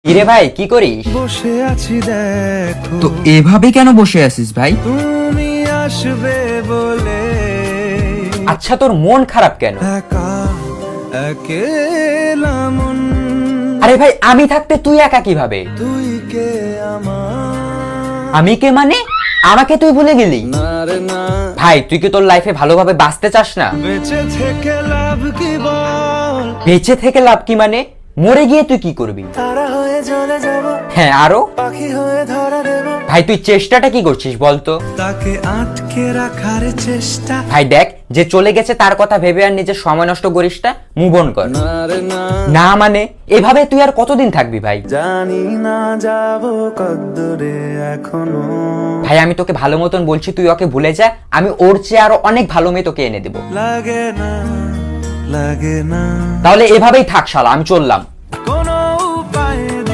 কিরে ভাই কি করিস? বসে আছি দেখো তো এভাবে কেন বসে আছিস ভাই? তুমি আসবে বলে আচ্ছা তোর মন খারাপ কেন? একা একেলা মন আরে ভাই আমি থাকতে তুই একা কিভাবে? তুই কে আমার আমি কে মানে? আমাকে তুই ভুলে গেলি? না রে না ভাই তুই কি তোর লাইফে ভালোভাবে বাঁচতে চাস না? বেঁচে থেকে লাভ কি বল বেঁচে থেকে লাভ কি মানে? মরে গিয়ে তুই কি করবি? তারা হয়ে জ্বলে যাব হ্যাঁ আরো? পাখি হয়ে ধরা দেব ভাই তুই চেষ্টাটা কি করছিস বলতো? তাকে আটকে রাখার চেষ্টা ভাই দেখ যে চলে গেছে তার কথা ভেবে আর নিজের সময় নষ্ট করিস না, মুভ অন কর। না রে না না মানে এভাবে তুই আর কতদিন থাকবি ভাই? জানি না যাব কদ্দূরে এখনো ভাই আমি তোকে ভালো মতন বলছি তুই ওকে ভুলে যা, আমি ওর চেয়ে আরো অনেক ভালো মেয়ে তোকে এনে দেবো। লাগে না তাহলে এভাবেই থাক শালা, আমি চললাম। কোন